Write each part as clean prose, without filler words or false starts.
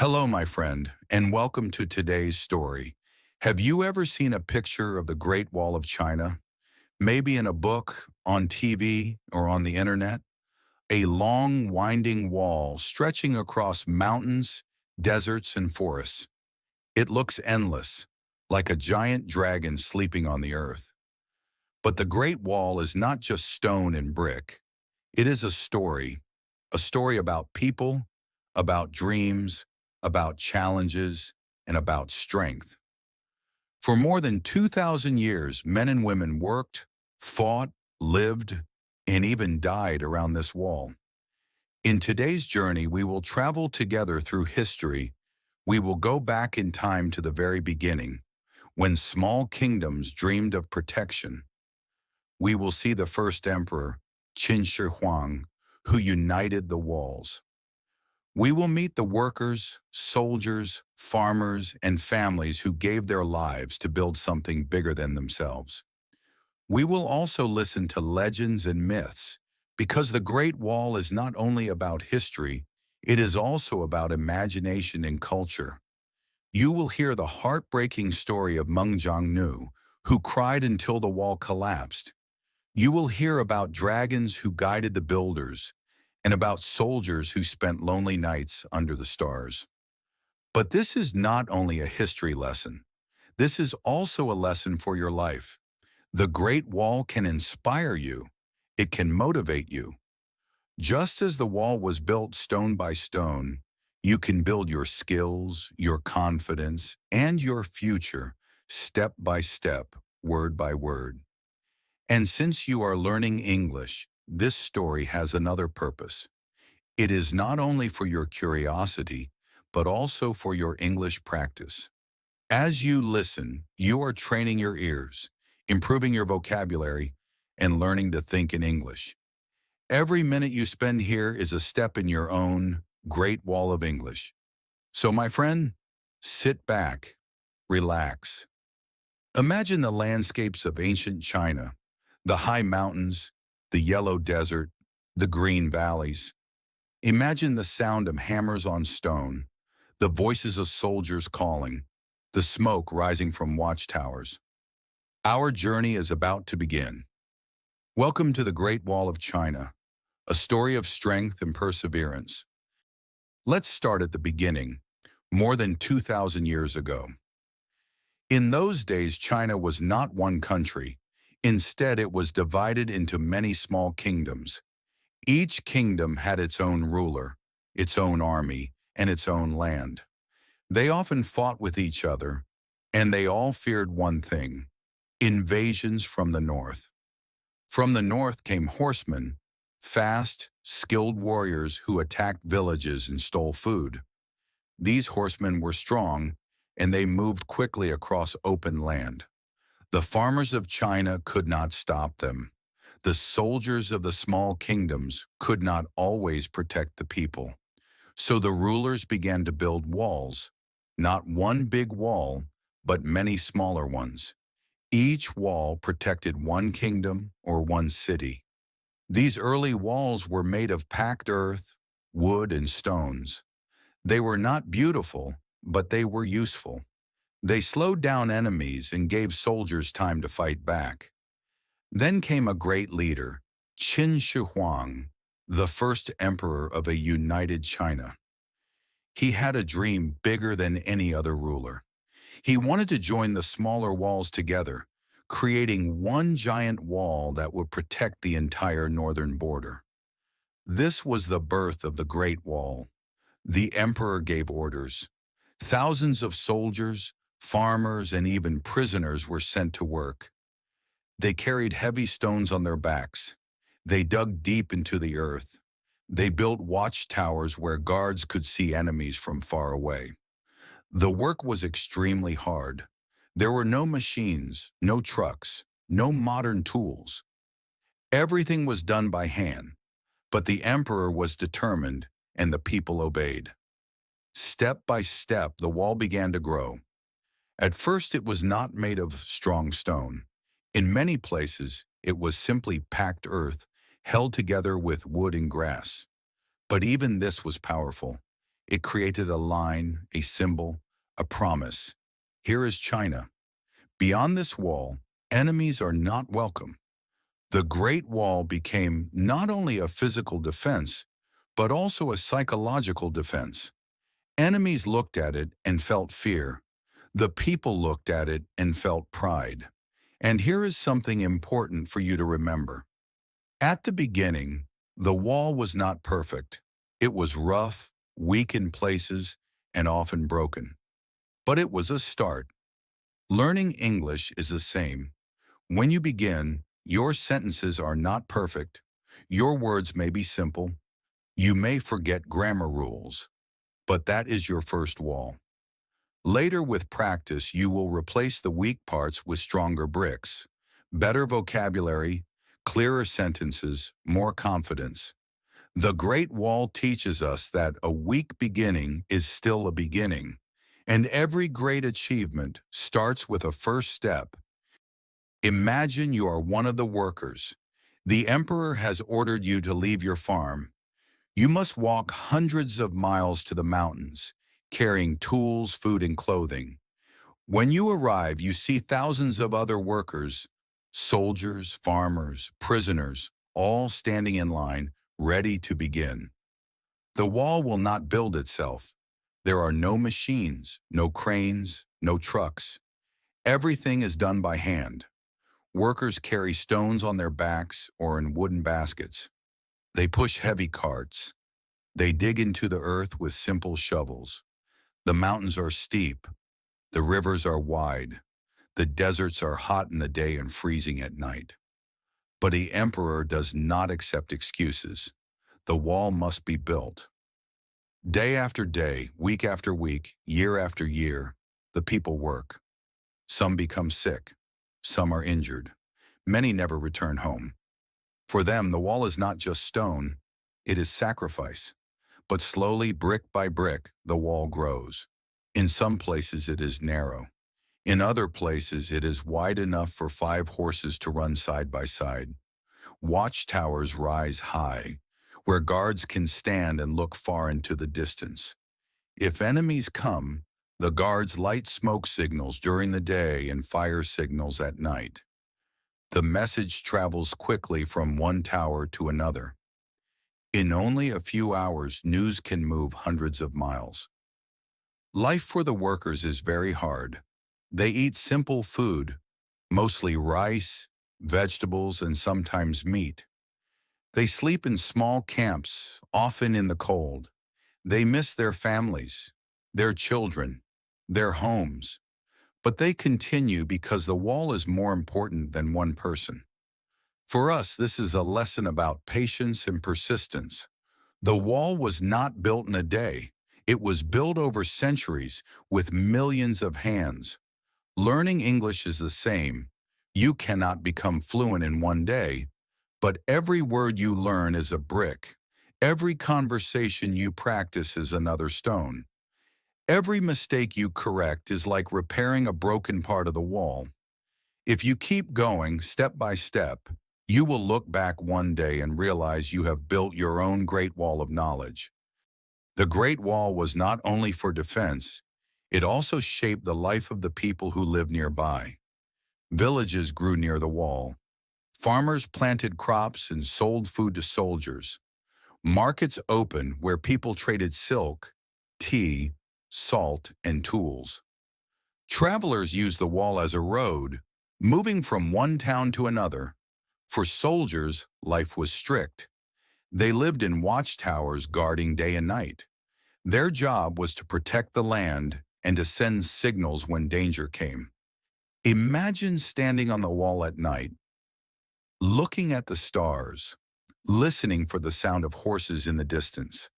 Hello, my friend, and welcome to today's story. Have you ever seen a picture of the Great Wall of China? Maybe in a book, on TV, or on the internet? A long, winding wall stretching across mountains, deserts, and forests. It looks endless, like a giant dragon sleeping on the earth. But the Great Wall is not just stone and brick. It is a story about people, about dreams, about challenges, and about strength. For more than 2,000 years, men and women worked, fought, lived, and even died around this wall. In today's journey, we will travel together through history. We will go back in time to the very beginning, when small kingdoms dreamed of protection. We will see the first emperor, Qin Shi Huang, who united the walls. We will meet the workers, soldiers, farmers, and families who gave their lives to build something bigger than themselves. We will also listen to legends and myths, because the Great Wall is not only about history, it is also about imagination and culture. You will hear the heartbreaking story of Meng Jiannu, who cried until the wall collapsed. You will hear about dragons who guided the builders, and about soldiers who spent lonely nights under the stars. But this is not only a history lesson. This is also a lesson for your life. The Great Wall can inspire you. It can motivate you. Just as the wall was built stone by stone, you can build your skills, your confidence, and your future step by step, word by word. And since you are learning English, this story has another purpose. It is not only for your curiosity, but also for your English practice. As you listen, you are training your ears, improving your vocabulary, and learning to think in English. Every minute you spend here is a step in your own Great Wall of English. So, my friend, sit back, relax. Imagine the landscapes of ancient China, the high mountains, the yellow desert, the green valleys. Imagine the sound of hammers on stone, the voices of soldiers calling, the smoke rising from watchtowers. Our journey is about to begin. Welcome to the Great Wall of China, a story of strength and perseverance. Let's start at the beginning, more than 2,000 years ago. In those days, China was not one country. Instead, it was divided into many small kingdoms. Each kingdom had its own ruler, its own army, and its own land. They often fought with each other, and they all feared one thing: invasions from the north. From the north came horsemen, fast, skilled warriors who attacked villages and stole food. These horsemen were strong, and they moved quickly across open land. The farmers of China could not stop them. The soldiers of the small kingdoms could not always protect the people. So the rulers began to build walls, not one big wall, but many smaller ones. Each wall protected one kingdom or one city. These early walls were made of packed earth, wood, and stones. They were not beautiful, but they were useful. They slowed down enemies and gave soldiers time to fight back. Then came a great leader, Qin Shi Huang, the first emperor of a united China. He had a dream bigger than any other ruler. He wanted to join the smaller walls together, creating one giant wall that would protect the entire northern border. This was the birth of the Great Wall. The emperor gave orders. Thousands of soldiers, farmers, and even prisoners were sent to work. They carried heavy stones on their backs. They dug deep into the earth. They built watchtowers where guards could see enemies from far away. The work was extremely hard. There were no machines, no trucks, no modern tools. Everything was done by hand, but the emperor was determined and the people obeyed. Step by step, the wall began to grow. At first, it was not made of strong stone. In many places, it was simply packed earth, held together with wood and grass. But even this was powerful. It created a line, a symbol, a promise. Here is China. Beyond this wall, enemies are not welcome. The Great Wall became not only a physical defense, but also a psychological defense. Enemies looked at it and felt fear. The people looked at it and felt pride. And here is something important for you to remember. At the beginning, the wall was not perfect. It was rough, weak in places, and often broken. But it was a start. Learning English is the same. When you begin, your sentences are not perfect. Your words may be simple. You may forget grammar rules. But that is your first wall. Later, with practice, you will replace the weak parts with stronger bricks. Better vocabulary, clearer sentences, more confidence. The Great Wall teaches us that a weak beginning is still a beginning, and every great achievement starts with a first step. Imagine you are one of the workers. The emperor has ordered you to leave your farm. You must walk hundreds of miles to the mountains, carrying tools, food, and clothing. When you arrive, you see thousands of other workers, soldiers, farmers, prisoners, all standing in line, ready to begin. The wall will not build itself. There are no machines, no cranes, no trucks. Everything is done by hand. Workers carry stones on their backs or in wooden baskets. They push heavy carts. They dig into the earth with simple shovels. The mountains are steep. The rivers are wide. The deserts are hot in the day and freezing at night. But the emperor does not accept excuses. The wall must be built. Day after day, week after week, year after year, the people work. Some become sick. Some are injured. Many never return home. For them, the wall is not just stone, it is sacrifice. But slowly, brick by brick, the wall grows. In some places it is narrow. In other places it is wide enough for 5 horses to run side by side. Watchtowers rise high, where guards can stand and look far into the distance. If enemies come, the guards light smoke signals during the day and fire signals at night. The message travels quickly from one tower to another. In only a few hours, news can move hundreds of miles. Life for the workers is very hard. They eat simple food, mostly rice, vegetables, and sometimes meat. They sleep in small camps, often in the cold. They miss their families, their children, their homes. But they continue because the wall is more important than one person. For us, this is a lesson about patience and persistence. The wall was not built in a day. It was built over centuries with millions of hands. Learning English is the same. You cannot become fluent in one day, but every word you learn is a brick. Every conversation you practice is another stone. Every mistake you correct is like repairing a broken part of the wall. If you keep going step by step, you will look back one day and realize you have built your own great wall of knowledge. The Great Wall was not only for defense, it also shaped the life of the people who lived nearby. Villages grew near the wall. Farmers planted crops and sold food to soldiers. Markets opened where people traded silk, tea, salt, and tools. Travelers used the wall as a road, moving from one town to another. For soldiers, life was strict. They lived in watchtowers guarding day and night. Their job was to protect the land and to send signals when danger came. Imagine standing on the wall at night, looking at the stars, listening for the sound of horses in the distance.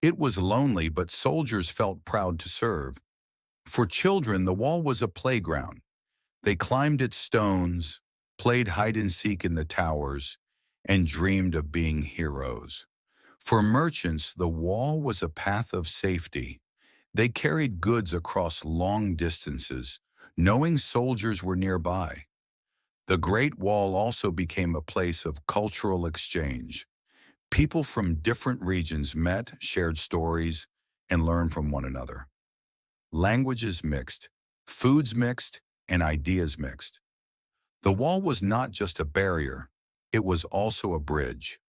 It was lonely, but soldiers felt proud to serve. For children, the wall was a playground. They climbed its stones, played hide-and-seek in the towers, and dreamed of being heroes. For merchants, the wall was a path of safety. They carried goods across long distances, knowing soldiers were nearby. The Great Wall also became a place of cultural exchange. People from different regions met, shared stories, and learn from one another. Languages mixed, foods mixed, and ideas mixed. The wall was not just a barrier, it was also a bridge.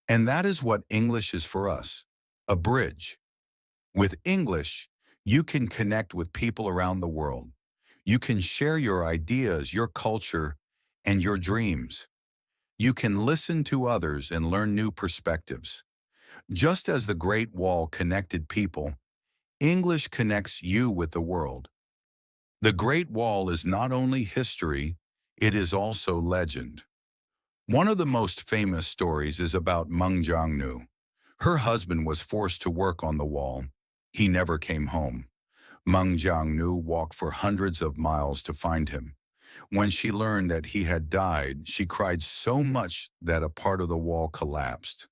And that is what English is for us, a bridge. With English, you can connect with people around the world. You can share your ideas, your culture, and your dreams. You can listen to others and learn new perspectives. Just as the Great Wall connected people, English connects you with the world. The Great Wall is not only history, it is also legend. One of the most famous stories is about Meng Jiangnu. Her husband was forced to work on the wall. He never came home. Meng Jiangnu walked for hundreds of miles to find him. When she learned that he had died, she cried so much that a part of the wall collapsed.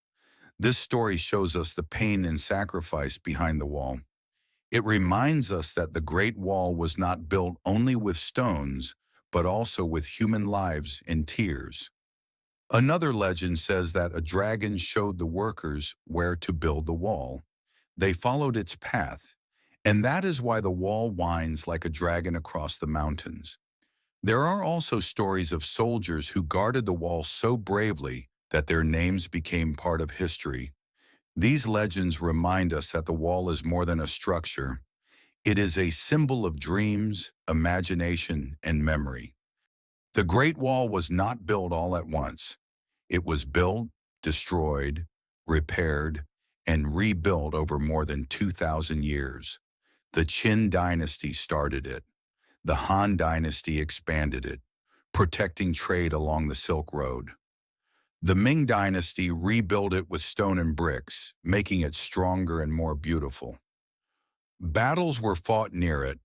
This story shows us the pain and sacrifice behind the wall. It reminds us that the Great Wall was not built only with stones, but also with human lives and tears. Another legend says that a dragon showed the workers where to build the wall. They followed its path, and that is why the wall winds like a dragon across the mountains. There are also stories of soldiers who guarded the wall so bravely that their names became part of history. These legends remind us that the wall is more than a structure. It is a symbol of dreams, imagination, and memory. The Great Wall was not built all at once. It was built, destroyed, repaired, and rebuilt over more than 2,000 years. The Qin dynasty started it. The Han dynasty expanded it, protecting trade along the Silk Road. The Ming dynasty rebuilt it with stone and bricks, making it stronger and more beautiful. Battles were fought near it.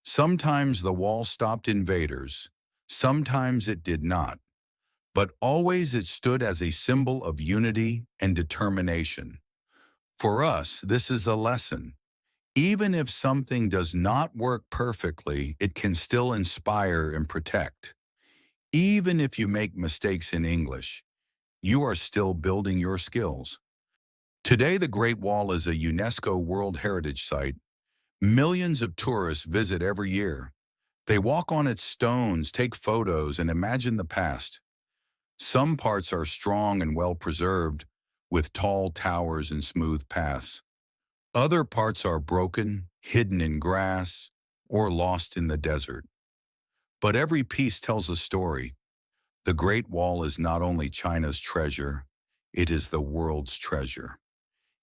Sometimes the wall stopped invaders, sometimes it did not, but always it stood as a symbol of unity and determination. For us, this is a lesson. Even if something does not work perfectly, it can still inspire and protect. Even if you make mistakes in English, you are still building your skills. Today, the Great Wall is a UNESCO World Heritage Site. Millions of tourists visit every year. They walk on its stones, take photos, and imagine the past. Some parts are strong and well preserved, with tall towers and smooth paths. Other parts are broken, hidden in grass, or lost in the desert. But every piece tells a story. The Great Wall is not only China's treasure, it is the world's treasure.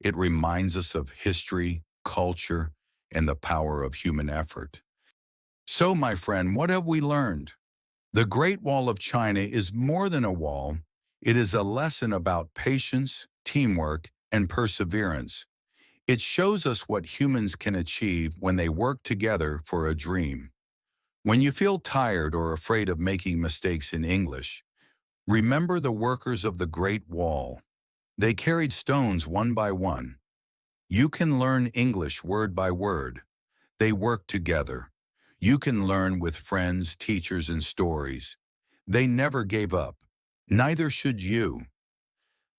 It reminds us of history, culture, and the power of human effort. So, my friend, what have we learned? The Great Wall of China is more than a wall. It is a lesson about patience, teamwork, and perseverance. It shows us what humans can achieve when they work together for a dream. When you feel tired or afraid of making mistakes in English, remember the workers of the Great Wall. They carried stones one by one. You can learn English word by word. They worked together. You can learn with friends, teachers, and stories. They never gave up. Neither should you.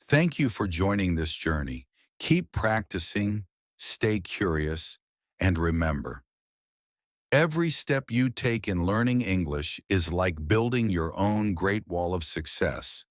Thank you for joining this journey. Keep practicing, stay curious, and remember, every step you take in learning English is like building your own Great Wall of success.